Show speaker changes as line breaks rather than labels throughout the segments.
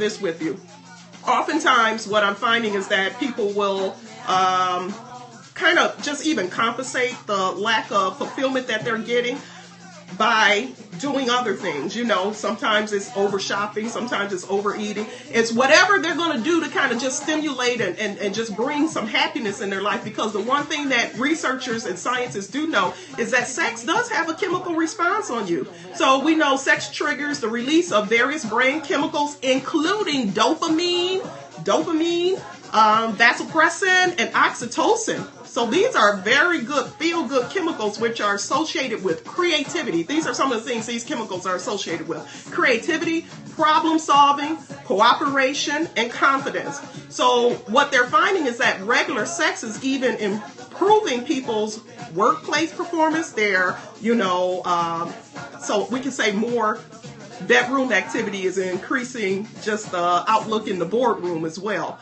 this with you. Oftentimes, what I'm finding is that people will kind of just even compensate the lack of fulfillment that they're getting by doing other things. You know, sometimes it's over shopping, sometimes it's overeating. It's whatever they're going to do to kind of just stimulate and just bring some happiness in their life. Because the one thing that researchers and scientists do know is that sex does have a chemical response on you. So we know sex triggers the release of various brain chemicals, including dopamine, vasopressin, and oxytocin. So these are very good feel-good chemicals which are associated with creativity. These are some of the things these chemicals are associated with. Creativity, problem solving, cooperation, and confidence. So what they're finding is that regular sex is even improving people's workplace performance. They're, so we can say more bedroom activity is increasing just the outlook in the boardroom as well.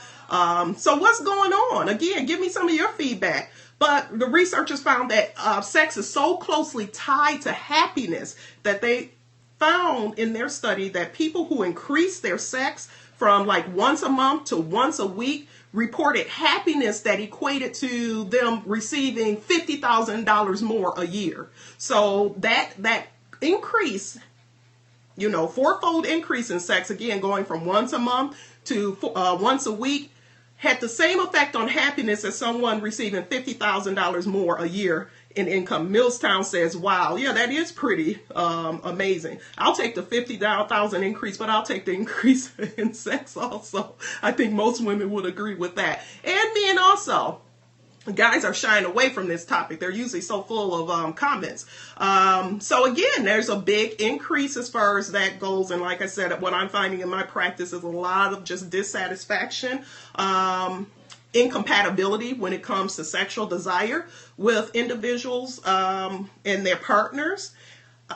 So what's going on? Again, give me some of your feedback. But the researchers found that sex is so closely tied to happiness that they found in their study that people who increased their sex from like once a month to once a week reported happiness that equated to them receiving $50,000 more a year. So that increase, fourfold increase in sex, again, going from once a month to once a week, had the same effect on happiness as someone receiving $50,000 more a year in income. Millstown says, wow, yeah, that is pretty amazing. I'll take the 50,000 increase, but I'll take the increase in sex also. I think most women would agree with that. And men also. Guys are shying away from this topic. They're usually so full of comments. So again, there's a big increase as far as that goes. And like I said, what I'm finding in my practice is a lot of just dissatisfaction, incompatibility when it comes to sexual desire with individuals and their partners.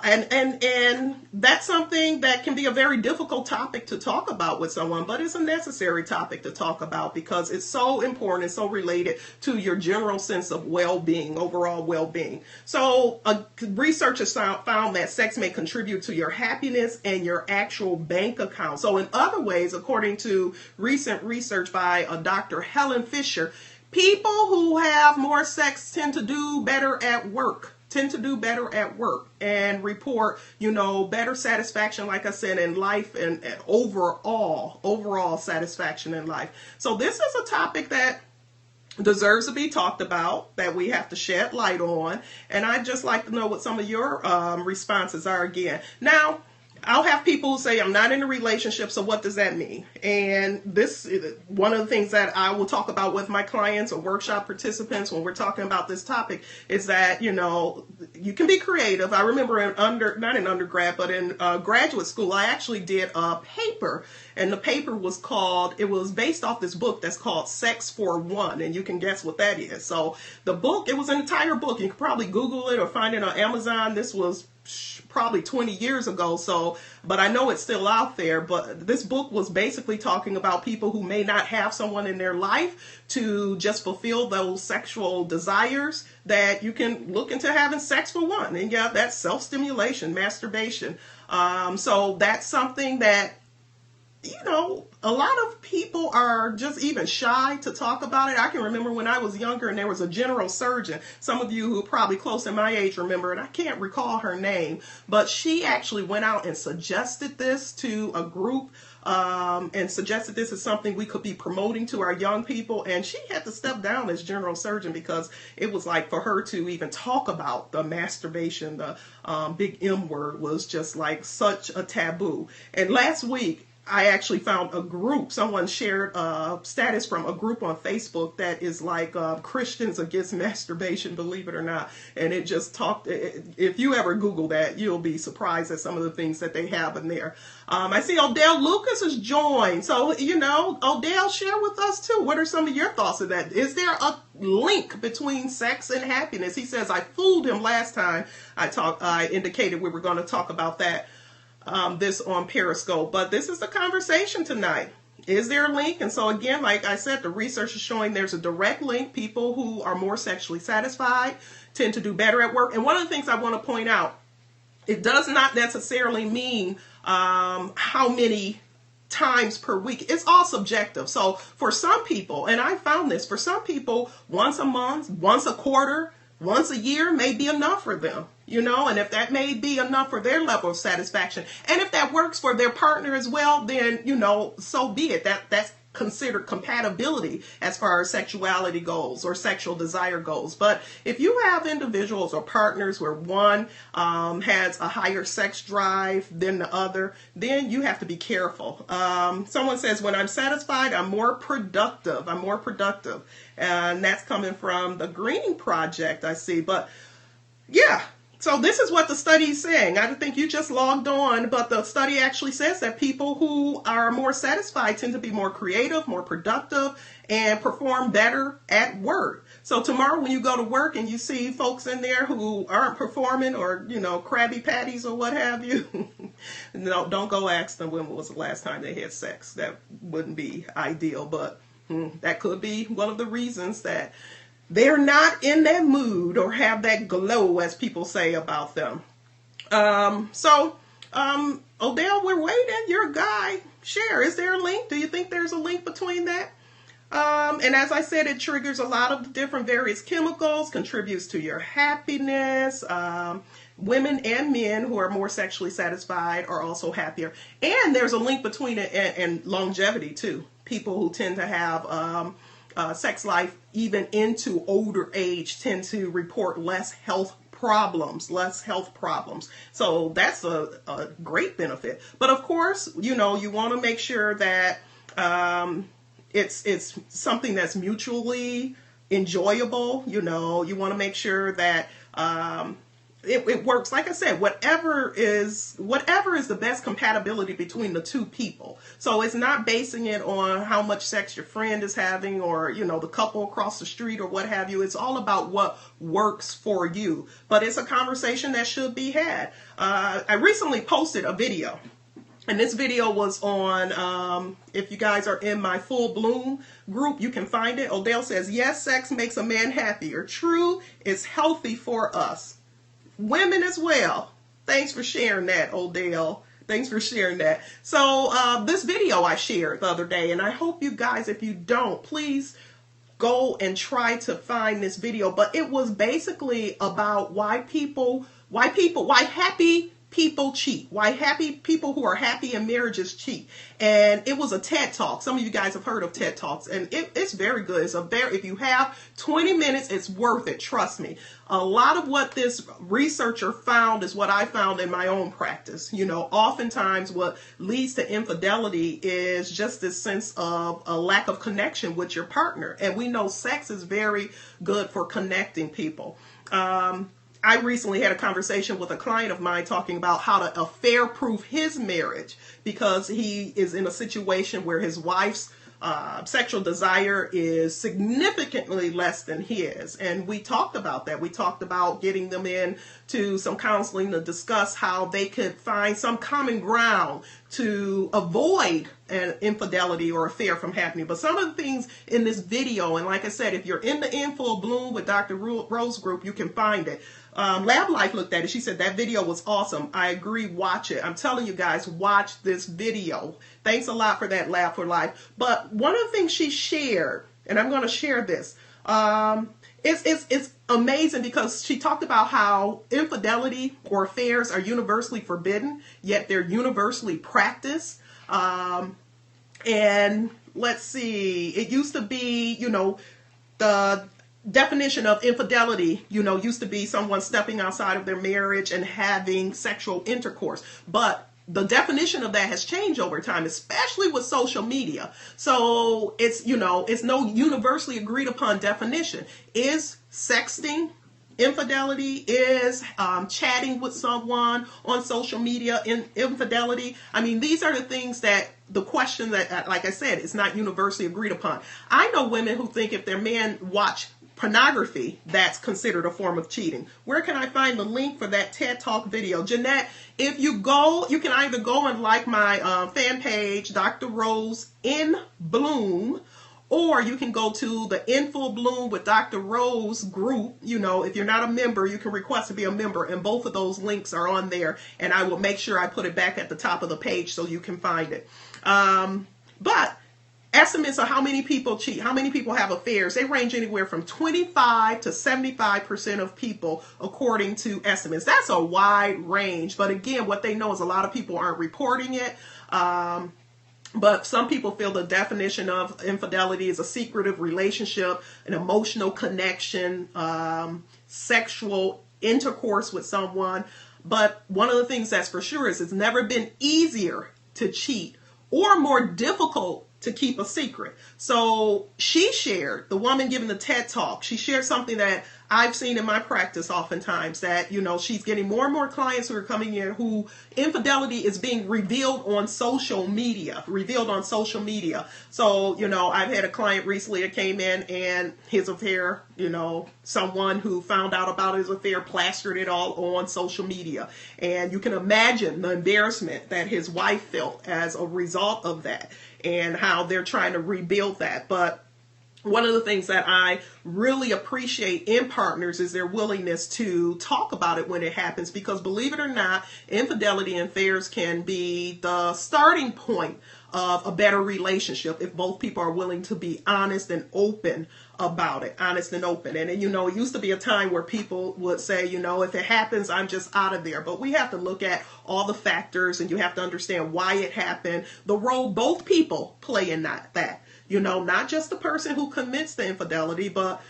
And that's something that can be a very difficult topic to talk about with someone, but it's a necessary topic to talk about because it's so important and so related to your general sense of well-being, overall well-being. So researchers found that sex may contribute to your happiness and your actual bank account. So in other ways, according to recent research by Dr. Helen Fisher, people who have more sex tend to do better at work. And report, better satisfaction, like I said, in life and overall satisfaction in life. So this is a topic that deserves to be talked about, that we have to shed light on. And I'd just like to know what some of your responses are again. Now, I'll have people who say, I'm not in a relationship, so what does that mean? And this is one of the things that I will talk about with my clients or workshop participants when we're talking about this topic is that, you can be creative. I remember not in undergrad, but in graduate school, I actually did a paper. And the paper was based off this book that's called Sex for One. And you can guess what that is. So the book, it was an entire book. You could probably Google it or find it on Amazon. This was probably 20 years ago, but I know it's still out there. But this book was basically talking about people who may not have someone in their life to just fulfill those sexual desires, that you can look into having sex for one. And yeah, that's self-stimulation, masturbation. So that's something that, a lot of people are just even shy to talk about it. I can remember when I was younger and there was a general surgeon. Some of you who are probably close to my age remember it. I can't recall her name, but she actually went out and suggested this to a group and suggested this as something we could be promoting to our young people. And she had to step down as general surgeon because it was like for her to even talk about the masturbation, the big M word, was just like such a taboo. And last week, I actually found a group. Someone shared a status from a group on Facebook that is like Christians Against Masturbation, believe it or not. And it just talked, if you ever Google that, you'll be surprised at some of the things that they have in there. I see Odell Lucas has joined. So, Odell, share with us too. What are some of your thoughts of that? Is there a link between sex and happiness? He says, I fooled him last time I indicated we were going to talk about that. This on Periscope, but this is the conversation tonight. Is there a link? And so again, like I said, the research is showing there's a direct link. People who are more sexually satisfied tend to do better at work. And one of the things I want to point out, it does not necessarily mean how many times per week. It's all subjective. So for some people, and I found this, for some people, once a month, once a quarter, once a year may be enough for them, you know, and if that may be enough for their level of satisfaction, and if that works for their partner as well, then, you know, so be it. That's considered compatibility as far as sexuality goes or sexual desire goes. But if you have individuals or partners where one has a higher sex drive than the other, then you have to be careful. Someone says, when I'm satisfied, I'm more productive. And that's coming from the Greening Project, I see. But yeah. So this is what the study is saying. I think you just logged on, but the study actually says that people who are more satisfied tend to be more creative, more productive, and perform better at work. So tomorrow when you go to work and you see folks in there who aren't performing, or, you know, Krabby Patties or what have you, no, don't go ask them when was the last time they had sex. That wouldn't be ideal, but that could be one of the reasons that they're not in that mood or have that glow, as people say about them. Odell, we're waiting. You're a guy. Share. Is there a link? Do you think there's a link between that? And as I said, it triggers a lot of different various chemicals, contributes to your happiness. Women and men who are more sexually satisfied are also happier. And there's a link between it and longevity, too. People who tend to have sex life even into older age tend to report less health problems. So that's a great benefit. But of course, you know, you want to make sure that it's something that's mutually enjoyable. You know, you want to make sure that it works. Like I said, whatever is the best compatibility between the two people. So it's not basing it on how much sex your friend is having, or, you know, the couple across the street or what have you. It's all about what works for you. But it's a conversation that should be had. I recently posted a video, and this video was on, if you guys are in my Full Bloom group, you can find it. Odell says, yes, sex makes a man happier. True, it's healthy for us. Women as well. Thanks for sharing that, Odell. Thanks for sharing that. So this video I shared the other day, and I hope you guys, if you don't, please go and try to find this video. But it was basically about why happy people cheat, why happy people who are happy in marriages cheat. And it was a TED Talk. Some of you guys have heard of TED Talks, and it's very good. If you have 20 minutes, it's worth it. Trust me. A lot of what this researcher found is what I found in my own practice. You know, oftentimes what leads to infidelity is just this sense of a lack of connection with your partner. And we know sex is very good for connecting people. I recently had a conversation with a client of mine talking about how to affair-proof his marriage, because he is in a situation where his wife's sexual desire is significantly less than his. And we talked about that. We talked about getting them in to some counseling to discuss how they could find some common ground to avoid an infidelity or affair from happening. But some of the things in this video, and like I said, if you're in the In Full Bloom with Dr. Rose group, you can find it. Lab Life looked at it. She said that video was awesome. I agree. Watch it. I'm telling you guys, watch this video. Thanks a lot for that, Lab for Life. But one of the things she shared, and I'm going to share this, it's amazing, because she talked about how infidelity or affairs are universally forbidden, yet they're universally practiced. And let's see, it used to be, you know, the definition of infidelity, you know, used to be someone stepping outside of their marriage and having sexual intercourse. But the definition of that has changed over time, especially with social media. So it's, you know, it's no universally agreed upon definition. Is sexting infidelity? Is chatting with someone on social media infidelity? I mean, these are the things that, the question that, like I said, is not universally agreed upon. I know women who think if their man watch pornography, that's considered a form of cheating. Where can I find the link for that TED Talk video? Jeanette, if you go, you can either go and like my fan page, Dr. Rose in Bloom, Or you can go to the In Full Bloom with Dr. Rose group. If you're not a member, you can request to be a member, and both of those links are on there, and I will make sure I put it back at the top of the page so you can find it. But estimates of how many people cheat, how many people have affairs, they range anywhere from 25 to 75% of people, according to estimates. That's a wide range, but again, what they know is a lot of people aren't reporting it. But some people feel the definition of infidelity is a secretive relationship, an emotional connection, sexual intercourse with someone. But one of the things that's for sure is it's never been easier to cheat or more difficult to keep a secret. So she shared, the woman giving the TED Talk, she shared something that I've seen in my practice oftentimes, that, she's getting more and more clients who are coming in who infidelity is being revealed on social media. So, I've had a client recently that came in and his affair, someone who found out about his affair plastered it all on social media. And you can imagine the embarrassment that his wife felt as a result of that and how they're trying to rebuild that. But one of the things that I really appreciate in partners is their willingness to talk about it when it happens, because believe it or not, infidelity and affairs can be the starting point of a better relationship if both people are willing to be honest and open about it. And it used to be a time where people would say, if it happens, I'm just out of there. But we have to look at all the factors, and you have to understand why it happened, the role both people play in that. Not just the person who commits the infidelity, but,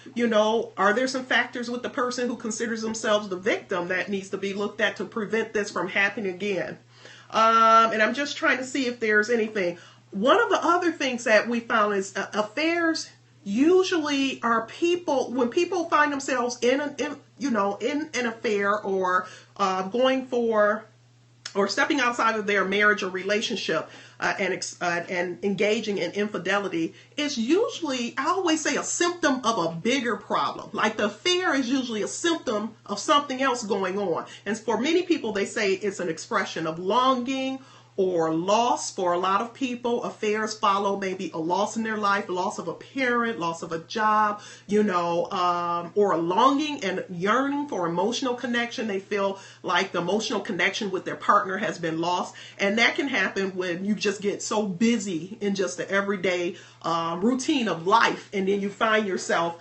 are there some factors with the person who considers themselves the victim that needs to be looked at to prevent this from happening again? And I'm just trying to see if there's anything. One of the other things that we found is affairs usually are when people find themselves in an affair or going for or stepping outside of their marriage or relationship and engaging in infidelity is usually, I always say, a symptom of a bigger problem. Like the affair is usually a symptom of something else going on. And for many people, they say it's an expression of longing or loss. For a lot of people, affairs follow maybe a loss in their life, loss of a parent, loss of a job, or a longing and yearning for emotional connection. They feel like the emotional connection with their partner has been lost. And that can happen when you just get so busy in just the everyday routine of life. And then you find yourself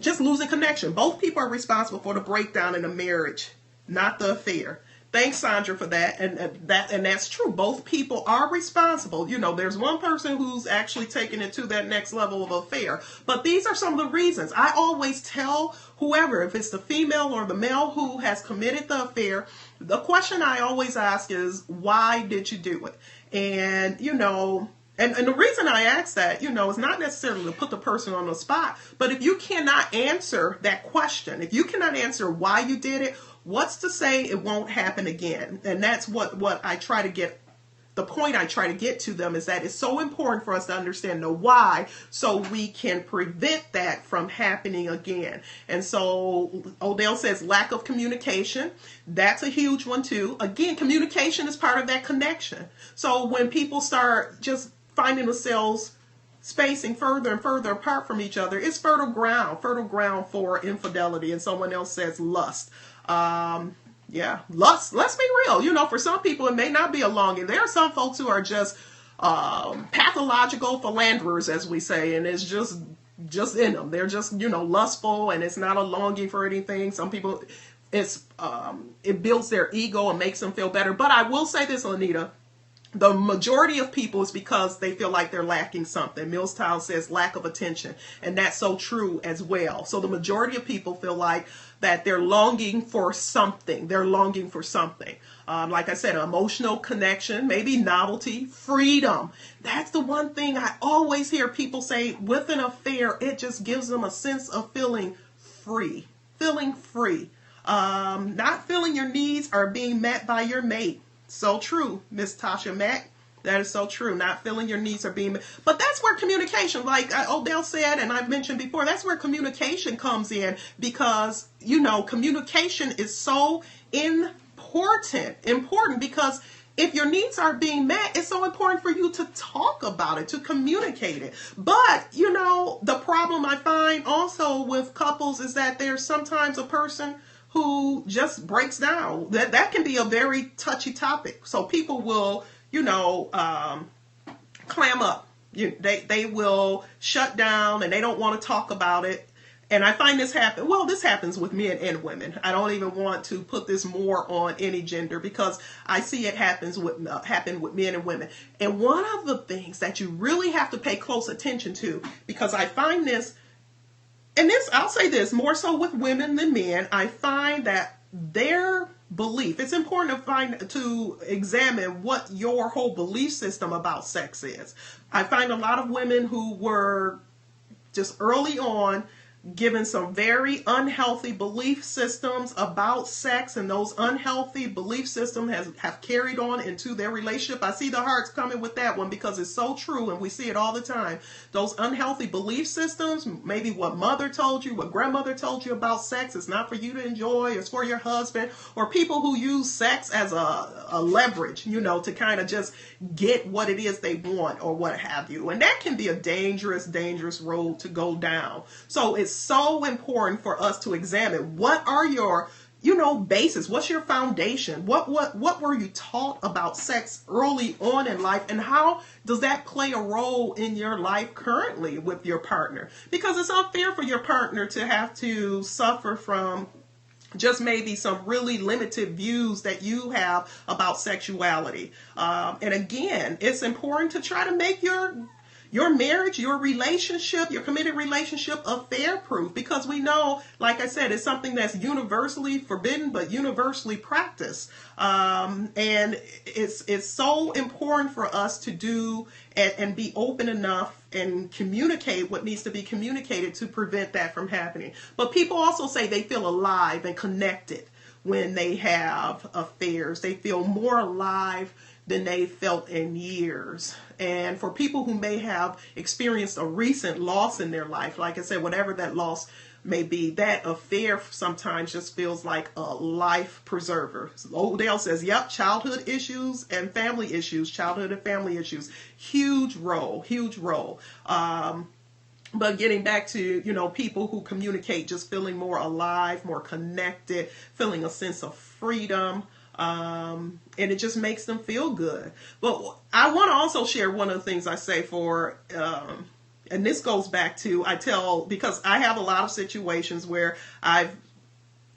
just losing connection. Both people are responsible for the breakdown in a marriage, not the affair. Thanks, Sandra, for that. And that's true. Both people are responsible. There's one person who's actually taking it to that next level of affair. But these are some of the reasons. I always tell whoever, if it's the female or the male who has committed the affair, the question I always ask is, why did you do it? And, and the reason I ask that, is not necessarily to put the person on the spot, but if you cannot answer that question, if you cannot answer why you did it, what's to say it won't happen again? And that's what I try to get. The point I try to get to them is that it's so important for us to understand the why so we can prevent that from happening again. And so Odell says lack of communication. That's a huge one too. Again, communication is part of that connection. So when people start just finding themselves spacing further and further apart from each other, it's fertile ground for infidelity. And someone else says lust. Lust, let's be real. For some people, it may not be a longing. There are some folks who are just pathological philanderers, as we say, and it's just in them. They're just, lustful, and it's not a longing for anything. Some people, it builds their ego and makes them feel better. But I will say this, Lanita. The majority of people is because they feel like they're lacking something. Millstown says lack of attention, and that's so true as well. So the majority of people feel like that they're longing for something. Like I said, emotional connection, maybe novelty, freedom. That's the one thing I always hear people say with an affair. It just gives them a sense of feeling free. Not feeling your needs are being met by your mate. So true, Miss Tasha Mack. That is so true. Not feeling your needs are being met. But that's where communication, like Odell said, and I've mentioned before, that's where communication comes in, because, communication is so important because if your needs aren't being met, it's so important for you to talk about it, to communicate it. But, the problem I find also with couples is that there's sometimes a person who just breaks down. That can be a very touchy topic. So people will, clam up. They will shut down and they don't want to talk about it. And I find this happen. Well, this happens with men and women. I don't even want to put this more on any gender because I see it happen with men and women. And one of the things that you really have to pay close attention to, because I find this, and this, I'll say this more so with women than men, I find that their belief, it's important to examine what your whole belief system about sex is. I find a lot of women who were just early on given some very unhealthy belief systems about sex, and those unhealthy belief systems have carried on into their relationship. I see the hearts coming with that one because it's so true, and we see it all the time. Those unhealthy belief systems, maybe what mother told you, what grandmother told you about sex, is not for you to enjoy, it's for your husband, or people who use sex as a leverage, to kind of just get what it is they want or what have you. And that can be a dangerous, dangerous road to go down. So it's so important for us to examine what are your, basis. What's your foundation? What were you taught about sex early on in life, and how does that play a role in your life currently with your partner? Because it's unfair for your partner to have to suffer from just maybe some really limited views that you have about sexuality. And again, it's important to try to make your marriage, your relationship, your committed relationship affair proof, because we know, like I said, it's something that's universally forbidden but universally practiced. And it's so important for us to do and be open enough and communicate what needs to be communicated to prevent that from happening. But people also say they feel alive and connected when they have affairs. They feel more alive than they felt in years. And for people who may have experienced a recent loss in their life, like I said, whatever that loss may be, that affair sometimes just feels like a life preserver. Odell says, yep, childhood issues and family issues, childhood and family issues, huge role. But getting back to, people who communicate just feeling more alive, more connected, feeling a sense of freedom, and it just makes them feel good. But I want to also share one of the things I say for, and this goes back to, because I have a lot of situations where I've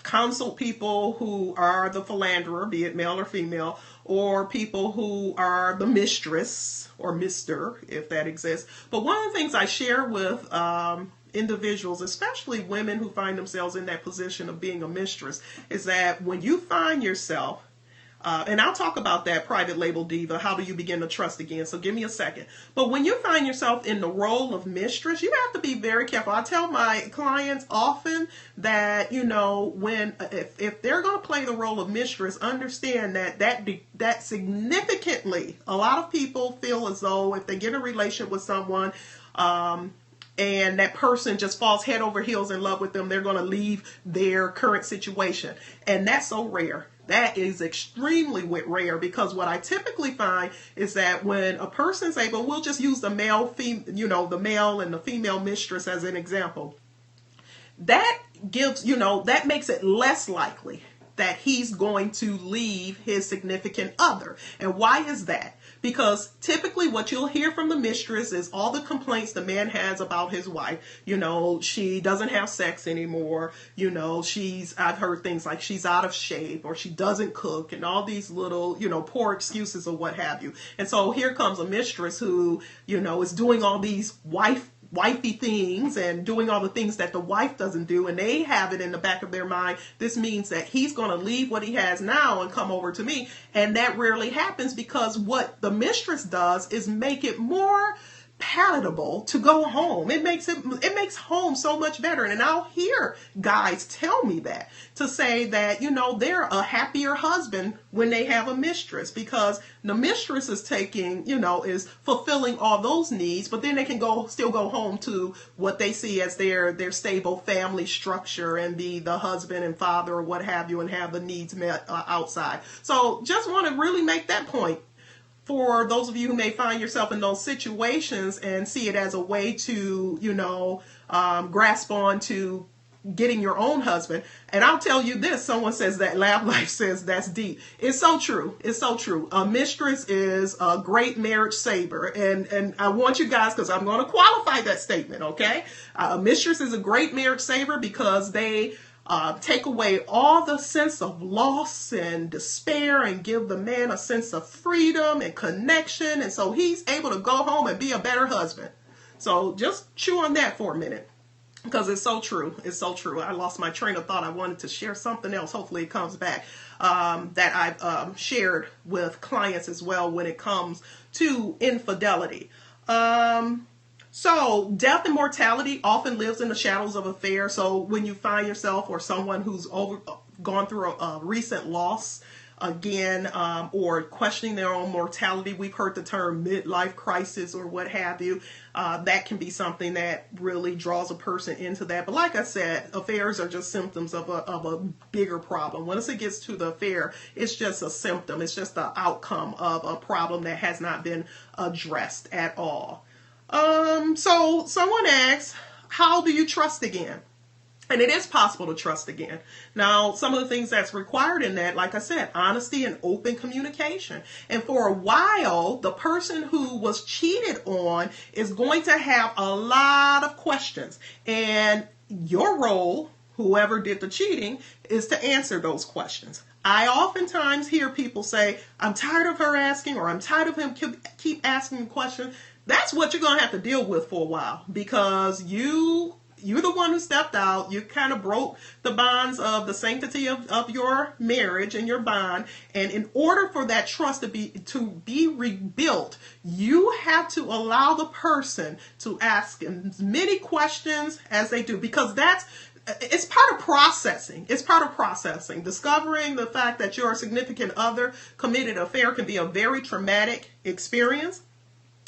counseled people who are the philanderer, be it male or female, or people who are the mistress or mister, if that exists. But one of the things I share with individuals, especially women who find themselves in that position of being a mistress, is that when you find yourself, and I'll talk about that private label diva, how do you begin to trust again? So give me a second. But when you find yourself in the role of mistress, you have to be very careful. I tell my clients often that, if they're going to play the role of mistress, understand that significantly, a lot of people feel as though if they get in a relationship with someone, and that person just falls head over heels in love with them, they're going to leave their current situation. And that's so rare. That is extremely rare, because what I typically find is that when a person's able, we'll just use the male and the female mistress as an example. That gives, that makes it less likely that he's going to leave his significant other. And why is that? Because typically what you'll hear from the mistress is all the complaints the man has about his wife. She doesn't have sex anymore. I've heard things like she's out of shape, or she doesn't cook, and all these little, poor excuses or what have you. And so here comes a mistress who, is doing all these wifey things and doing all the things that the wife doesn't do, and they have it in the back of their mind, this means that he's going to leave what he has now and come over to me. And that rarely happens, because what the mistress does is make it more palatable to go home. It makes home so much better. And I'll hear guys tell me that, to say that, they're a happier husband when they have a mistress, because the mistress is taking, is fulfilling all those needs, but then they can still go home to what they see as their stable family structure and be the husband and father or what have you, and have the needs met outside. So just want to really make that point for those of you who may find yourself in those situations and see it as a way to, grasp on to getting your own husband. And I'll tell you this, someone says that Lab Life says that's deep. It's so true. It's so true. A mistress is a great marriage saver. And I want you guys, because I'm going to qualify that statement, okay? A mistress is a great marriage saver because they take away all the sense of loss and despair and give the man a sense of freedom and connection. And so he's able to go home and be a better husband. So just chew on that for a minute, because it's so true. It's so true. I lost my train of thought. I wanted to share something else. Hopefully it comes back, that I've shared with clients as well when it comes to infidelity. So death and mortality often lives in the shadows of affair. So when you find yourself or someone who's gone through a recent loss again, or questioning their own mortality, we've heard the term midlife crisis or what have you. That can be something that really draws a person into that. But like I said, affairs are just symptoms of a bigger problem. Once it gets to the affair, it's just a symptom. It's just the outcome of a problem that has not been addressed at all. So someone asks, how do you trust again? And it is possible to trust again. Now, some of the things that's required in that, like I said, honesty and open communication. And for a while, the person who was cheated on is going to have a lot of questions. And your role, whoever did the cheating, is to answer those questions. I oftentimes hear people say, I'm tired of her asking, or I'm tired of him keep asking questions. That's what you're going to have to deal with for a while, because you're the one who stepped out. You kind of broke the bonds of the sanctity of your marriage and your bond. And in order for that trust to be rebuilt, you have to allow the person to ask as many questions as they do, because it's part of processing. It's part of processing. Discovering the fact that your significant other committed an affair can be a very traumatic experience.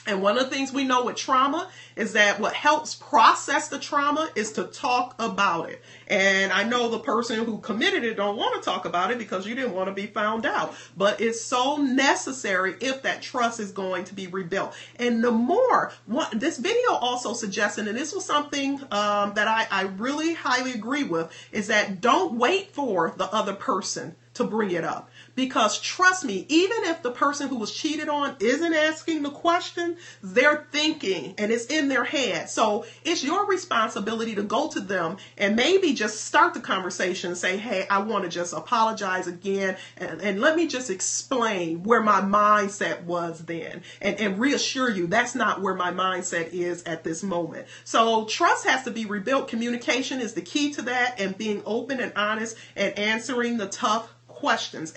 And one of the things we know with trauma is that what helps process the trauma is to talk about it. And I know the person who committed it don't want to talk about it because you didn't want to be found out. But it's so necessary if that trust is going to be rebuilt. And the more, this video also suggested, and this was something that I really highly agree with, is that don't wait for the other person to bring it up. Because trust me, even if the person who was cheated on isn't asking the question, they're thinking and it's in their head. So it's your responsibility to go to them and maybe just start the conversation and say, hey, I want to just apologize again. And let me just explain where my mindset was then, and reassure you that's not where my mindset is at this moment. So trust has to be rebuilt. Communication is the key to that, and being open and honest and answering the tough questions.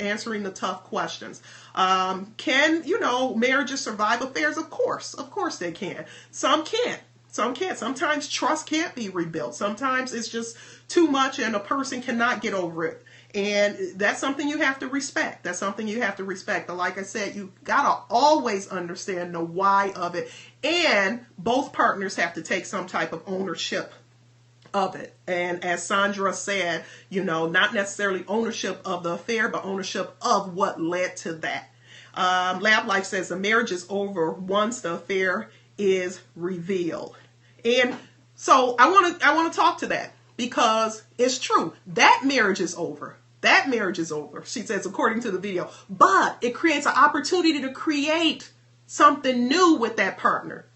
Can, marriages survive affairs? Of course they can. Some can't. Sometimes trust can't be rebuilt. Sometimes it's just too much and a person cannot get over it. And that's something you have to respect. But like I said, you gotta always understand the why of it. And both partners have to take some type of ownership of it. And as Sandra said, not necessarily ownership of the affair, but ownership of what led to that. Lab Life says the marriage is over once the affair is revealed. And so I want to talk to that, because it's true. That marriage is over. She says, according to the video, but it creates an opportunity to create something new with that partner.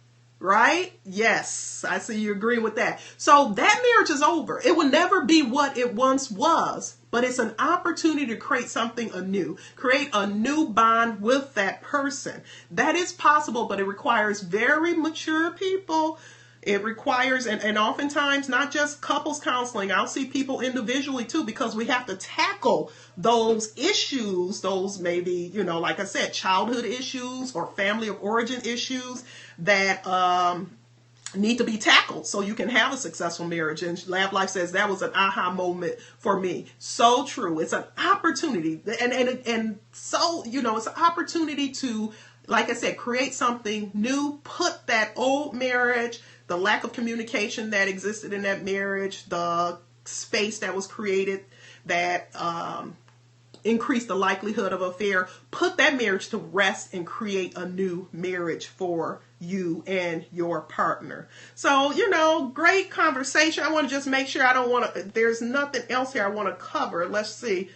Right? Yes, I see you agree with that. So that marriage is over. It will never be what it once was, but it's an opportunity to create something anew, create a new bond with that person. That is possible, but it requires very mature people. It requires, and oftentimes not just couples counseling, I'll see people individually too, because we have to tackle those issues, those maybe, like I said, childhood issues or family of origin issues that need to be tackled so you can have a successful marriage. And Lab Life says that was an aha moment for me. So true. It's an opportunity, and so it's an opportunity to, like I said, create something new, put that old marriage, the lack of communication that existed in that marriage, the space that was created that increased the likelihood of affair, put that marriage to rest and create a new marriage for you and your partner. So, great conversation. I want to just make sure there's nothing else here I want to cover. Let's see.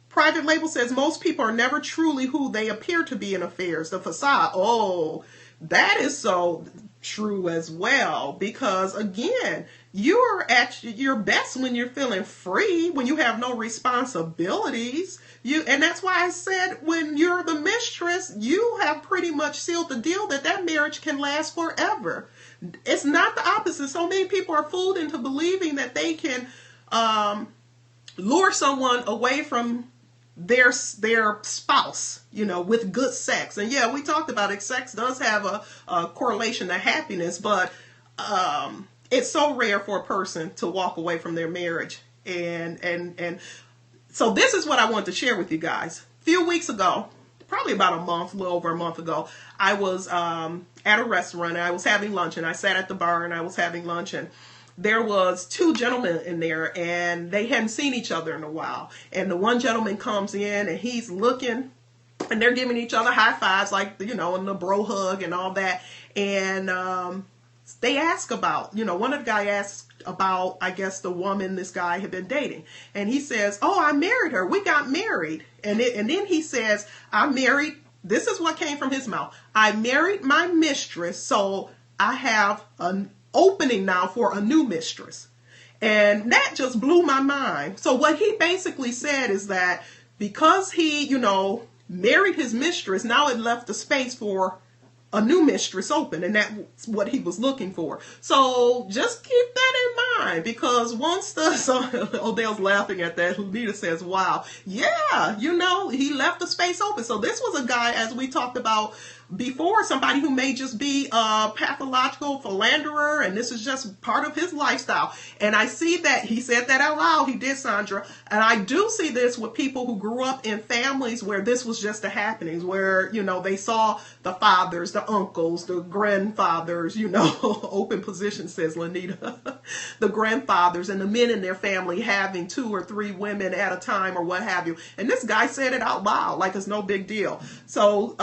Private Label says most people are never truly who they appear to be in affairs. The facade. Oh, that is so true as well. Because again, you're at your best when you're feeling free, when you have no responsibilities. And that's why I said when you're the mistress, you have pretty much sealed the deal that marriage can last forever. It's not the opposite. So many people are fooled into believing that they can lure someone away from their spouse, with good sex. And yeah, we talked about it. Sex does have a correlation to happiness, but it's so rare for a person to walk away from their marriage. And so this is what I want to share with you guys. A few weeks ago, probably about a little over a month ago, I was at a restaurant and I was having lunch, and I sat at the bar and I was having lunch, and there was two gentlemen in there, and they hadn't seen each other in a while. And the one gentleman comes in and he's looking, and they're giving each other high fives, like, and the bro hug and all that. And they ask about, one of the guys asked about, I guess, the woman this guy had been dating. And he says, oh, I married her. We got married. And then he says, I married, this is what came from his mouth. I married my mistress, so I have an opening now for a new mistress. And that just blew my mind. So what he basically said is that because he, married his mistress, now it left the space for a new mistress open, and that's what he was looking for. So just keep that in mind, because once Odell's laughing at that, Nita says, wow, yeah, he left the space open. So this was a guy, as we talked about before, somebody who may just be a pathological philanderer, and this is just part of his lifestyle. And I see that he said that out loud. He did, Sandra. And I do see this with people who grew up in families where this was just the happenings, where, they saw the fathers, the uncles, the grandfathers, open position, says Lanita, the grandfathers and the men in their family having 2 or 3 women at a time or what have you. And this guy said it out loud like it's no big deal. So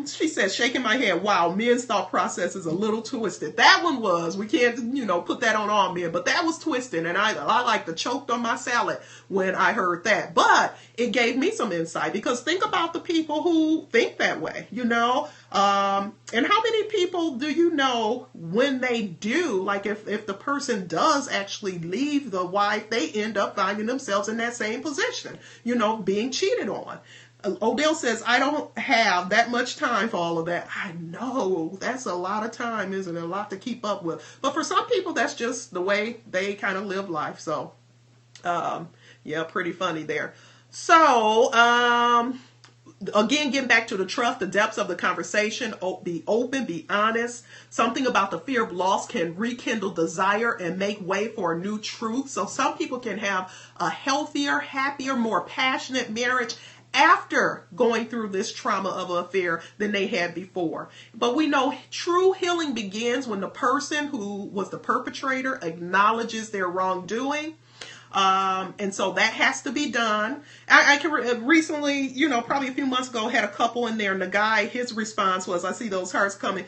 she says, shaking my head, wow, men's thought process is a little twisted. That one was. We can't, put that on all men, but that was twisted. And I like to choke on my salad when I heard that. But it gave me some insight, because think about the people who think that way, and how many people do you know when they do, like if the person does actually leave the wife, they end up finding themselves in that same position, being cheated on. Odell says, I don't have that much time for all of that. I know, that's a lot of time, isn't it? A lot to keep up with. But for some people, that's just the way they kind of live life. So, yeah, pretty funny there. So, again, getting back to the trust, the depths of the conversation, be open, be honest. Something about the fear of loss can rekindle desire and make way for a new truth. So some people can have a healthier, happier, more passionate marriage after going through this trauma of an affair than they had before. But we know true healing begins when the person who was the perpetrator acknowledges their wrongdoing. And so that has to be done. I can recently, probably a few months ago, had a couple in there, and the guy, his response was, I see those hearts coming.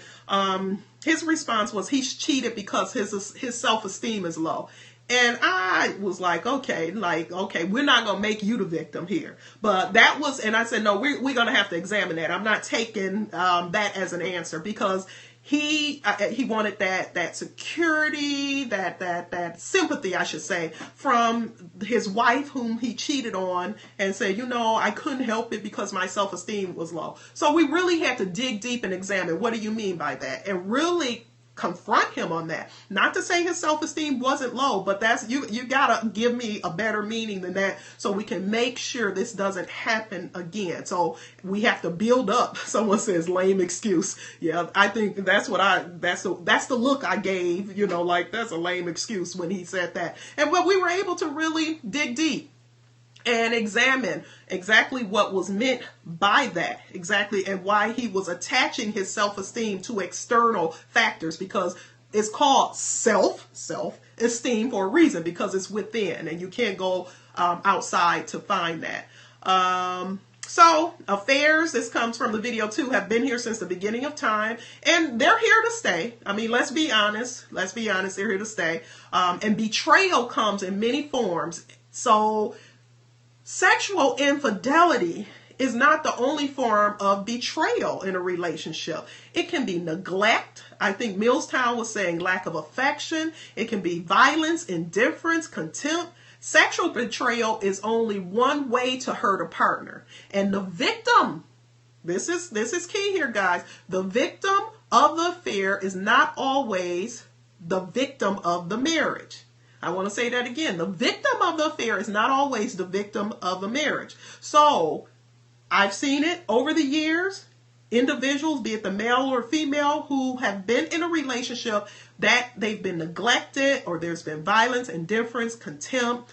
His response was, he's cheated because his self-esteem is low. And I was like, okay, we're not going to make you the victim here. But that was, and I said, no, we're going to have to examine that. I'm not taking that as an answer, because he wanted that security, that sympathy, I should say, from his wife, whom he cheated on, and said, I couldn't help it because my self-esteem was low. So we really had to dig deep and examine, what do you mean by that? And really confront him on that. Not to say his self-esteem wasn't low, but that's you gotta give me a better meaning than that, so we can make sure this doesn't happen again. So we have to build up. Someone says lame excuse. Yeah, I think that's the look I gave, like that's a lame excuse when he said that. And but we were able to really dig deep and examine exactly what was meant by that, exactly, and why he was attaching his self-esteem to external factors, because it's called self-esteem for a reason, because it's within, and you can't go outside to find that. So affairs, this comes from the video 2, have been here since the beginning of time, and they're here to stay. I mean, let's be honest, they're here to stay. And betrayal comes in many forms. So sexual infidelity is not the only form of betrayal in a relationship. It can be neglect. I think Millstown was saying lack of affection. It can be violence, indifference, contempt. Sexual betrayal is only one way to hurt a partner. And the victim, this is key here, guys. The victim of the affair is not always the victim of the marriage. I want to say that again. The victim of the affair is not always the victim of the marriage. So I've seen it over the years. Individuals, be it the male or female, who have been in a relationship that they've been neglected, or there's been violence, indifference, contempt,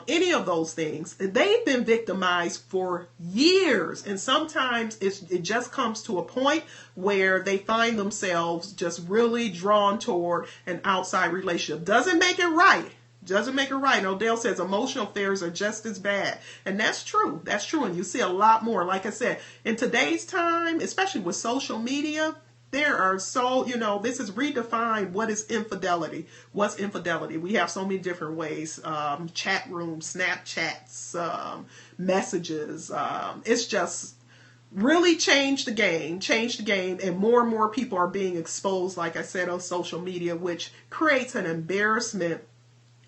any of those things. They've been victimized for years. And sometimes it just comes to a point where they find themselves just really drawn toward an outside relationship. Doesn't make it right. And Odell says emotional affairs are just as bad. And that's true. And you see a lot more. Like I said, in today's time, especially with social media, there are this is redefined. What is infidelity? What's infidelity? We have so many different ways. Chat rooms, Snapchats, messages. It's just really changed the game, and more people are being exposed, like I said, on social media, which creates an embarrassment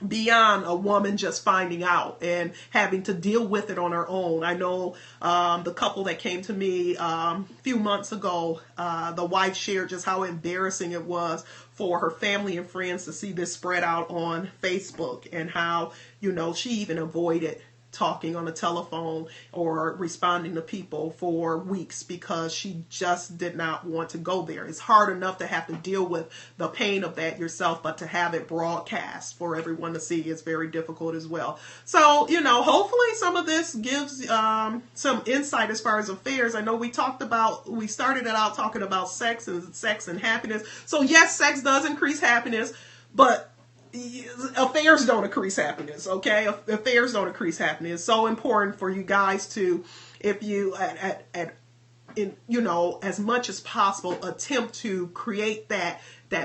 beyond a woman just finding out and having to deal with it on her own. I know the couple that came to me a few months ago, the wife shared just how embarrassing it was for her family and friends to see this spread out on Facebook, and how, she even avoided talking on the telephone or responding to people for weeks because she just did not want to go there. It's hard enough to have to deal with the pain of that yourself, but to have it broadcast for everyone to see is very difficult as well. So, hopefully some of this gives some insight as far as affairs. I know we started it out talking about sex and happiness. So yes, sex does increase happiness, but affairs don't increase happiness, okay? Affairs don't increase happiness. It's so important for you guys to, if you, as much as possible, attempt to create that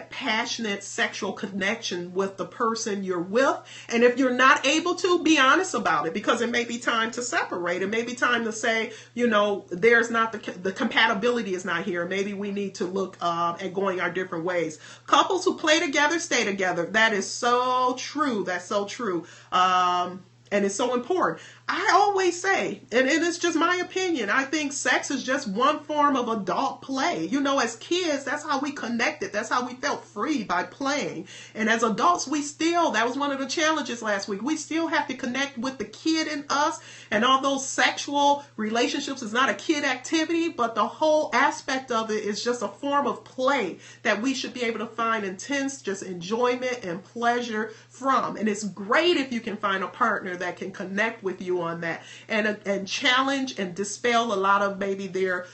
passionate sexual connection with the person you're with. And if you're not able to, be honest about it, because it may be time to separate. It may be time to say, there's not the compatibility is not here. Maybe we need to look at going our different ways. Couples who play together, stay together. That is so true. That's so true. And it's so important. I always say, and it's just my opinion, I think sex is just one form of adult play. As kids, that's how we connected. That's how we felt free, by playing. And as adults, that was one of the challenges last week. We still have to connect with the kid in us. And although sexual relationships is not a kid activity, but the whole aspect of it is just a form of play that we should be able to find intense just enjoyment and pleasure from. And it's great if you can find a partner that can connect with you on that, and challenge and dispel a lot of maybe their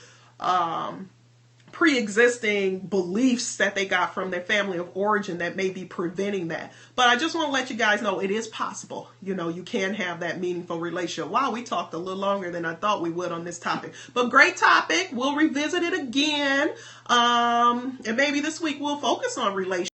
pre-existing beliefs that they got from their family of origin that may be preventing that. But I just want to let you guys know it is possible. You can have that meaningful relationship. Wow, we talked a little longer than I thought we would on this topic, but great topic. We'll revisit it again, and maybe this week we'll focus on relationships.